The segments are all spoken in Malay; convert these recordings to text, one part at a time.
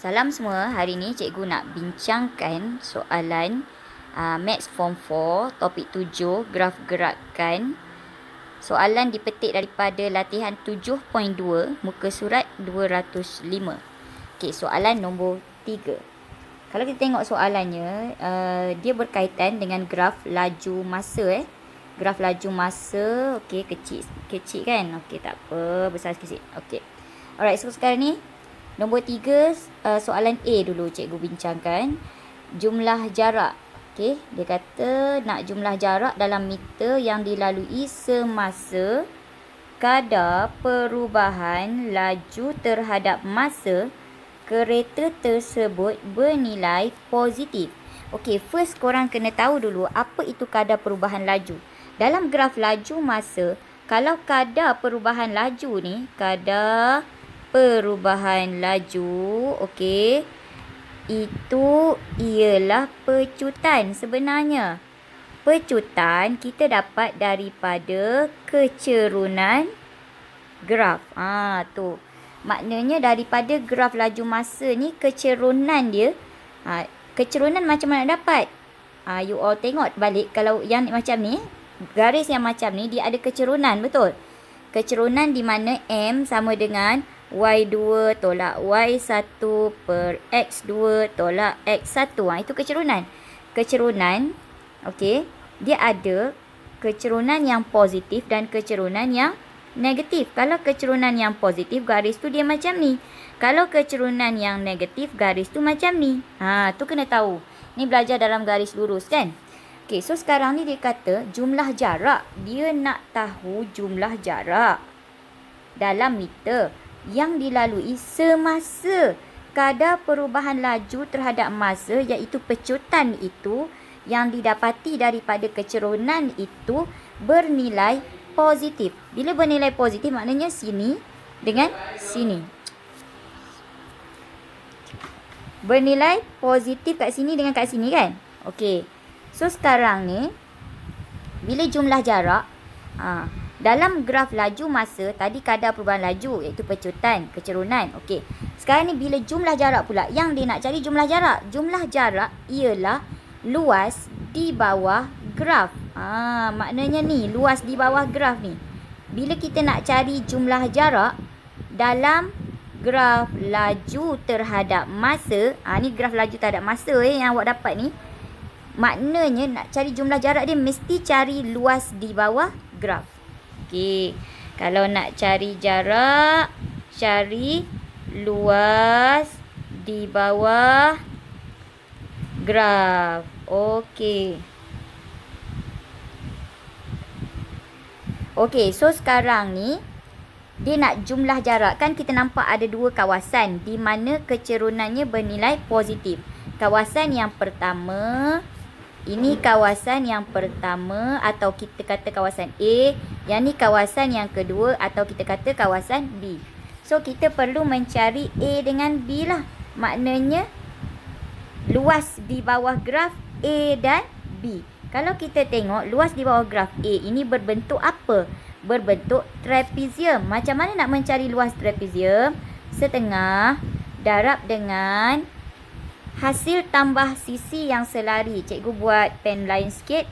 Salam semua, hari ni cikgu nak bincangkan soalan Maths Form 4, topik 7, graf gerakan. Soalan dipetik daripada latihan 7.2, muka surat 205. Okey, soalan nombor 3. Kalau kita tengok soalannya, dia berkaitan dengan graf laju masa. Graf laju masa, okey, kecil kan? Okey, tak apa, besar sikit. Okey. Alright, so sekarang ni nombor 3, soalan A dulu cikgu bincangkan. Jumlah jarak. Okey, dia kata nak jumlah jarak dalam meter yang dilalui semasa kadar perubahan laju terhadap masa kereta tersebut bernilai positif. Okey, first korang kena tahu dulu apa itu kadar perubahan laju. Dalam graf laju masa, kalau kadar perubahan laju ni, kadar perubahan laju, okey, itu ialah pecutan sebenarnya. Pecutan kita dapat daripada kecerunan graf. Tu. Maknanya daripada graf laju masa ni, kecerunan dia. Kecerunan macam mana dapat? You all tengok balik, kalau yang macam ni, garis yang macam ni, dia ada kecerunan, betul? Kecerunan di mana M sama dengan Y2 tolak Y1 per X2 tolak X1. Itu kecerunan. Kecerunan, okey, dia ada kecerunan yang positif dan kecerunan yang negatif. Kalau kecerunan yang positif, garis tu dia macam ni. Kalau kecerunan yang negatif, garis tu macam ni. Tu kena tahu. Ni belajar dalam garis lurus kan? Okey, so sekarang ni dia kata jumlah jarak. Dia nak tahu jumlah jarak dalam meter yang dilalui semasa kadar perubahan laju terhadap masa, iaitu pecutan itu yang didapati daripada kecerunan itu bernilai positif. Bila bernilai positif, maknanya sini dengan sini. Bernilai positif kat sini dengan kat sini kan? Okey. So sekarang ni, bila jumlah jarak, dalam graf laju masa, tadi kadar perubahan laju, iaitu pecutan, kecerunan. Okey. Sekarang ni bila jumlah jarak pula, yang dia nak cari jumlah jarak. Jumlah jarak ialah luas di bawah graf. Maknanya ni, luas di bawah graf ni. Bila kita nak cari jumlah jarak dalam graf laju terhadap masa, ni graf laju terhadap masa yang awak dapat ni. Maknanya nak cari jumlah jarak dia mesti cari luas di bawah graf. Okey, kalau nak cari jarak, cari luas di bawah graf. Okey. Okey, so sekarang ni dia nak jumlah jarak. Kan kita nampak ada dua kawasan di mana kecerunannya bernilai positif. Kawasan yang pertama, ini kawasan yang pertama atau kita kata kawasan A. Yang ni kawasan yang kedua atau kita kata kawasan B. So kita perlu mencari A dengan B lah. Maknanya luas di bawah graf A dan B. Kalau kita tengok luas di bawah graf A ini berbentuk apa? Berbentuk trapezium. Macam mana nak mencari luas trapezium? Setengah darab dengan hasil tambah sisi yang selari. Cikgu buat pen lain sikit.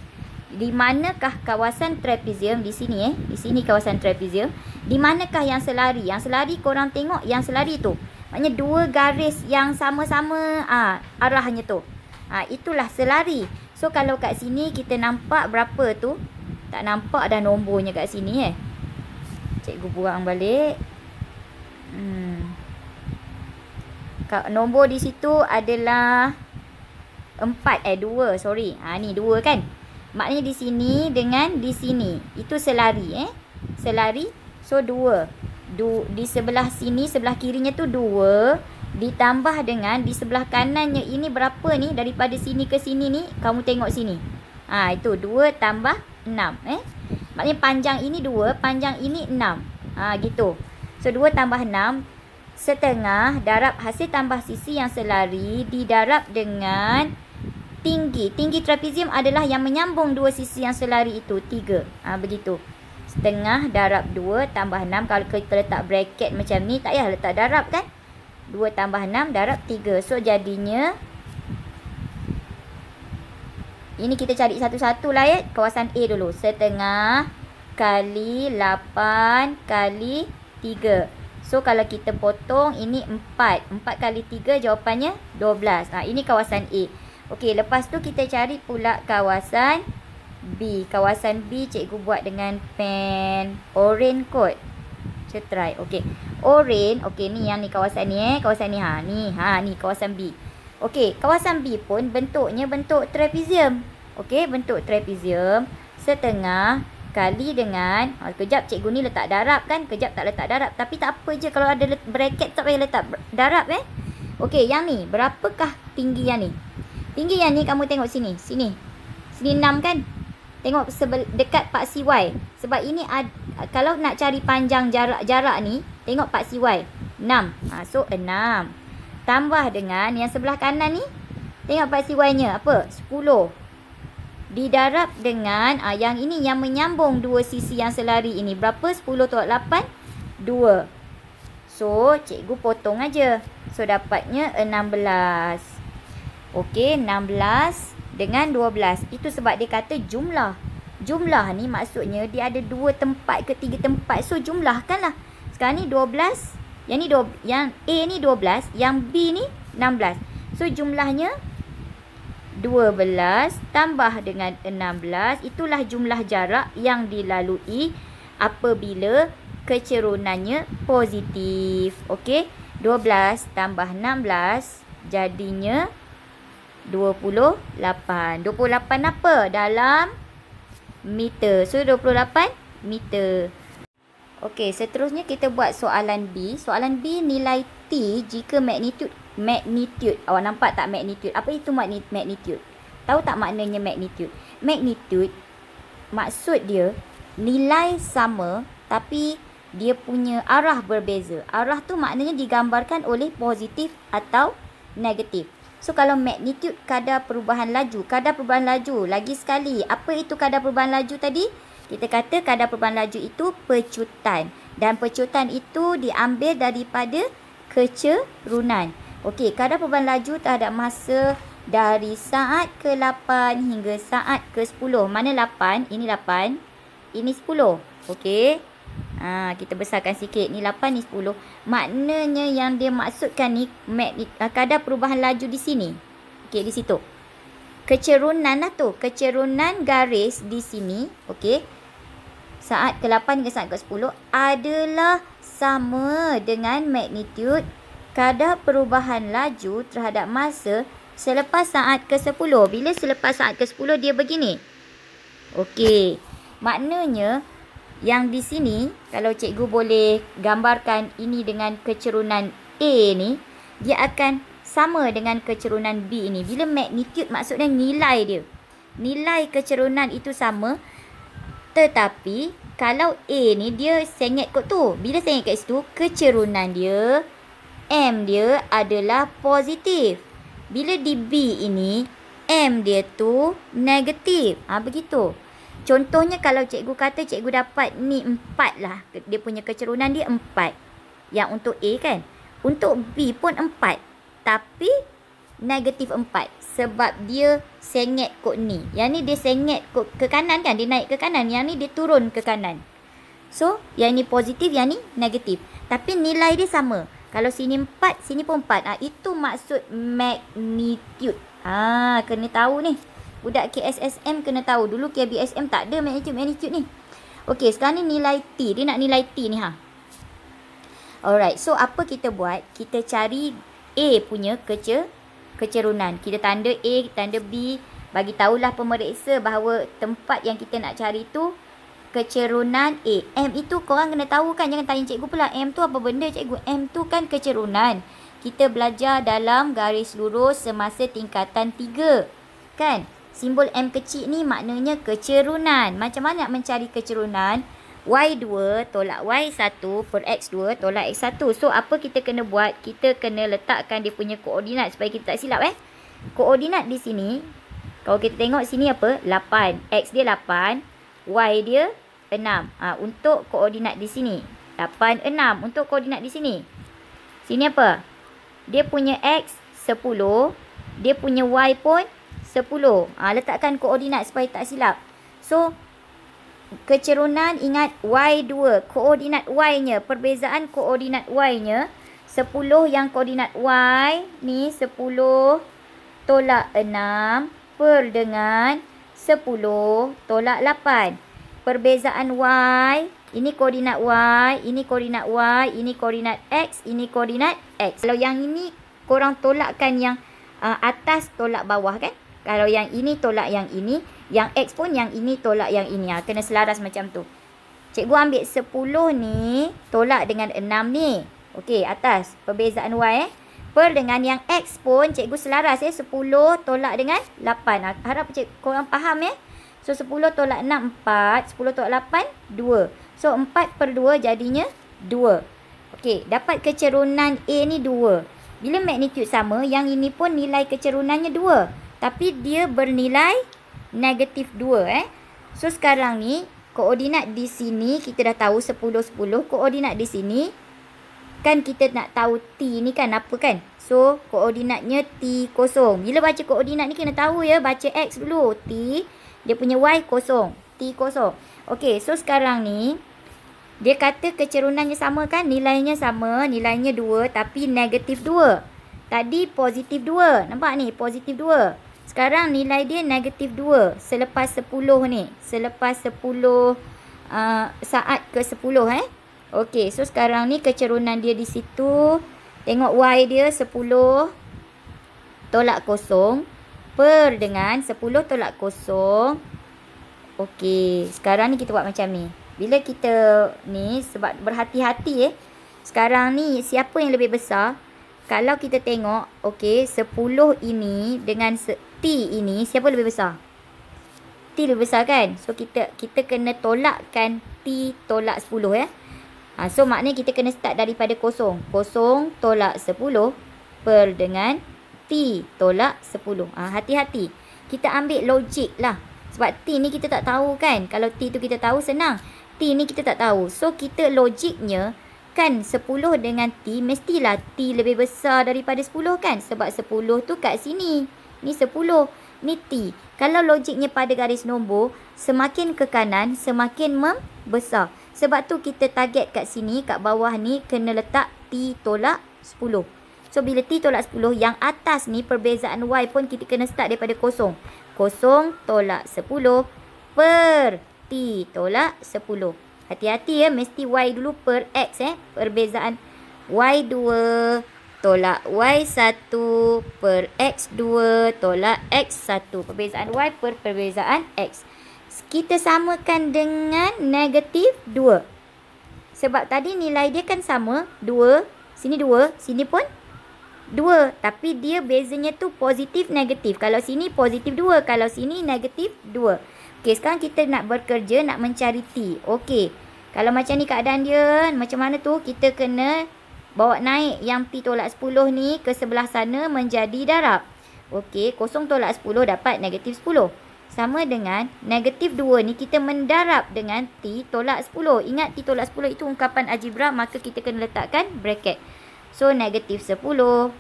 Di manakah kawasan trapezium? Di sini Di sini kawasan trapezium. Di manakah yang selari? Yang selari korang tengok, yang selari tu. Maknanya dua garis yang sama-sama arahnya tu. Itulah selari. So kalau kat sini kita nampak berapa tu? Tak nampak dah nombornya kat sini Cikgu buang balik. Nombor di situ adalah 2, sorry. Ni 2 kan? Maknanya di sini dengan di sini. Itu selari Selari. So 2. Di sebelah sini, sebelah kirinya tu 2. Ditambah dengan di sebelah kanannya ini berapa ni? Daripada sini ke sini ni, kamu tengok sini. Itu 2 tambah 6 Maknanya panjang ini 2, panjang ini 6. Gitu. So 2 tambah 6 setengah darab hasil tambah sisi yang selari didarab dengan tinggi. Tinggi trapezium adalah yang menyambung dua sisi yang selari itu, 3. Begitu. Setengah darab 2 tambah 6. Kalau kita letak bracket macam ni, tak payah letak darab kan? 2 tambah 6 darab 3. So jadinya, ini kita cari satu-satu lah ya. Kawasan A dulu. Setengah kali 8 kali 3. So kalau kita potong, ini 4. 4 kali 3 jawapannya 12. Ini kawasan A. Okey, lepas tu kita cari pula kawasan B. Kawasan B cikgu buat dengan pen oren kot. Kita try. Okey. Oren. Okey, ni yang ni kawasan ni Kawasan ni. Ni kawasan B. Okey, kawasan B pun bentuknya bentuk trapezium. Okey, bentuk trapezium. Setengah kali dengan, kejap cikgu ni letak darab kan. Kejap tak letak darab. Tapi tak apa je kalau ada bracket tak payah letak darab Okey, yang ni. Berapakah tinggi yang ni? Tinggi yang ni kamu tengok sini. Sini 6 kan? Tengok dekat paksi Y. Sebab ini kalau nak cari panjang jarak ni, tengok paksi Y. 6. So 6. Tambah dengan yang sebelah kanan ni. Tengok paksi Y-nya. Apa? 10. Didarab dengan yang ini yang menyambung dua sisi yang selari ini. Berapa? 10 tolak 8? 2. So, cikgu potong aja. So, dapatnya 16. Okey, 16 dengan 12. Itu sebab dia kata jumlah. Jumlah ni maksudnya dia ada 2 tempat ke 3 tempat. So, jumlahkanlah. Sekarang ni 12. Yang A ni 12. Yang B ni 16. So, jumlahnya 12 tambah dengan 16. Itulah jumlah jarak yang dilalui apabila kecerunannya positif. Okey, 12 tambah 16 jadinya 28. 28 apa? Dalam meter. So, 28 meter. Okey, seterusnya kita buat soalan B. Soalan B, nilai T jika magnitude. Awak nampak tak magnitude? Apa itu magnitude? Tahu tak maknanya magnitude? Magnitude maksud dia nilai sama tapi dia punya arah berbeza. Arah tu maknanya digambarkan oleh positif atau negatif. So kalau magnitude kadar perubahan laju. Kadar perubahan laju. Lagi sekali, apa itu kadar perubahan laju tadi? Kita kata kadar perubahan laju itu pecutan. Dan pecutan itu diambil daripada kecerunan. Okey, kadar perubahan laju terhadap masa dari saat ke-8 hingga saat ke-10. Mana 8? Ini 8. Ini 10. Okey. Kita besarkan sikit. Ni 8, ni 10. Maknanya yang dia maksudkan ni kadar perubahan laju di sini. Okey, di situ. Kecerunan lah tu. Kecerunan garis di sini. Okey. Saat ke-8 hingga saat ke-10 adalah sama dengan magnitude kadar perubahan laju terhadap masa selepas saat ke-10. Bila selepas saat ke-10 dia begini. Okey. Maknanya yang di sini kalau cikgu boleh gambarkan ini dengan kecerunan A ni, dia akan sama dengan kecerunan B ini. Bila magnitude maksudnya nilai dia. Nilai kecerunan itu sama. Tetapi kalau A ni dia sengit kot tu. Bila sengit kat situ, kecerunan dia M dia adalah positif. Bila di B ini, M dia tu negatif. Begitu. Contohnya kalau cikgu kata cikgu dapat ni 4 lah. Dia punya kecerunan dia 4. Yang untuk A kan. Untuk B pun 4. Tapi negatif 4. Sebab dia sengit kot ni. Yang ni dia sengit kot ke kanan kan. Dia naik ke kanan. Yang ni dia turun ke kanan. So, yang ni positif, yang ni negatif. Tapi nilai dia sama. Kalau sini 4, sini pun 4. Itu maksud magnitude. Kena tahu ni. Budak KSSM kena tahu. Dulu KBSM tak ada magnitude ni. Okey, sekarang ni nilai T. Dia nak nilai T ni Alright, so apa kita buat? Kita cari A punya kecerunan. Kita tanda A, tanda B. Bagi tahulah pemeriksa bahawa tempat yang kita nak cari tu kecerunan A. M itu korang kena tahu kan. Jangan tanya cikgu pula. M tu apa benda cikgu? M tu kan kecerunan. Kita belajar dalam garis lurus semasa tingkatan 3. Kan? Simbol M kecil ni maknanya kecerunan. Macam mana nak mencari kecerunan? Y2 tolak Y1 per X2 tolak X1. So, apa kita kena buat? Kita kena letakkan dia punya koordinat supaya kita tak silap Koordinat di sini, kalau kita tengok sini apa? 8. X dia 8. Y dia 6. Untuk koordinat di sini. 8, 6. Untuk koordinat di sini. Sini apa? dia punya X 10, dia punya Y pun 10. Letakkan koordinat supaya tak silap. So, kecerunan ingat Y2. Koordinat Y-nya, perbezaan koordinat Y-nya. 10 yang koordinat Y ni 10 tolak 6 per dengan 10 tolak 8. Perbezaan Y, ini koordinat Y, ini koordinat Y, ini koordinat X, ini koordinat X. Kalau yang ini korang tolakkan yang atas tolak bawah kan. Kalau yang ini tolak yang ini, yang X pun yang ini tolak yang ini. Kena selaras macam tu. Cikgu ambil 10 ni tolak dengan 6 ni. Okey, atas perbezaan Y per dengan yang X pun cikgu selaras 10 tolak dengan 8. Harap korang faham So 10 tolak 6 4, 10 tolak 8 2. So 4 per 2 jadinya 2. Okey, dapat kecerunan A ni 2. Bila magnitude sama, yang ini pun nilai kecerunannya 2. Tapi dia bernilai negatif 2 So sekarang ni koordinat di sini kita dah tahu 10 10. Koordinat di sini kan kita nak tahu T ni kan apa kan. So koordinatnya T kosong. Bila baca koordinat ni kena tahu baca X dulu. T dia punya Y kosong. T kosong. Okey, so sekarang ni dia kata kecerunannya sama kan. Nilainya sama. Nilainya 2 tapi negatif 2. Tadi positif 2. Nampak ni positif 2. Sekarang nilai dia negatif 2 selepas 10 ni. Selepas 10 saat ke 10 Okey, so sekarang ni kecerunan dia di situ. Tengok Y dia 10 tolak kosong per dengan 10 tolak kosong. Okey, sekarang ni kita buat macam ni. Bila kita ni sebab berhati-hati sekarang ni siapa yang lebih besar? Kalau kita tengok, okey, 10 ini dengan T ini, siapa lebih besar? T lebih besar kan? So, kita kena tolakkan T tolak 10 So, maknanya kita kena start daripada kosong. Kosong tolak 10 per dengan T tolak 10. Hati-hati. Kita ambil logik lah. Sebab T ni kita tak tahu kan? Kalau T tu kita tahu, senang. T ni kita tak tahu. So, kita logiknya kan 10 dengan T, mestilah T lebih besar daripada 10 kan? Sebab 10 tu kat sini. Ni 10. Ni T. Kalau logiknya pada garis nombor, semakin ke kanan, semakin membesar. Sebab tu kita target kat sini, kat bawah ni, kena letak T tolak 10. So, bila T tolak 10, yang atas ni, perbezaan Y pun kita kena start daripada kosong. Kosong tolak 10 per T tolak 10. Hati-hati mesti Y dulu per X Perbezaan Y2 tolak Y1 per X2 tolak X1. Perbezaan Y per perbezaan X. Kita samakan dengan negatif 2. Sebab tadi nilai dia kan sama. 2. Sini 2. Sini pun 2. Tapi dia bezanya tu positif negatif. Kalau sini positif 2. Kalau sini negatif 2. Okey, sekarang kita nak bekerja, nak mencari T. Okey, kalau macam ni keadaan dia, macam mana tu? Kita kena bawa naik yang T tolak 10 ni ke sebelah sana menjadi darab. Okey, kosong tolak 10 dapat negatif 10. Sama dengan negatif 2 ni kita mendarab dengan T tolak 10. Ingat T tolak 10 itu ungkapan algebra, maka kita kena letakkan bracket. So, negatif 10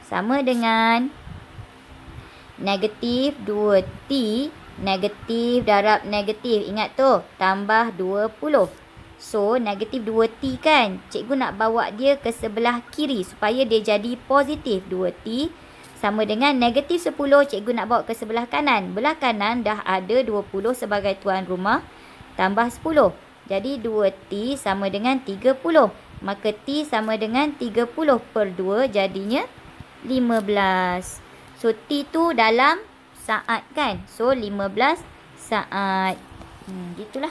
sama dengan negatif 2T. Negatif darab negatif. Ingat tu. Tambah 20. So, negatif 2T kan. Cikgu nak bawa dia ke sebelah kiri supaya dia jadi positif. 2T sama dengan negatif 10. Cikgu nak bawa ke sebelah kanan. Belah kanan dah ada 20 sebagai tuan rumah. Tambah 10. Jadi 2T sama dengan 30. Maka T sama dengan 30 per 2 jadinya 15. So, T tu dalam saat kan. So, 15 saat. Gitulah.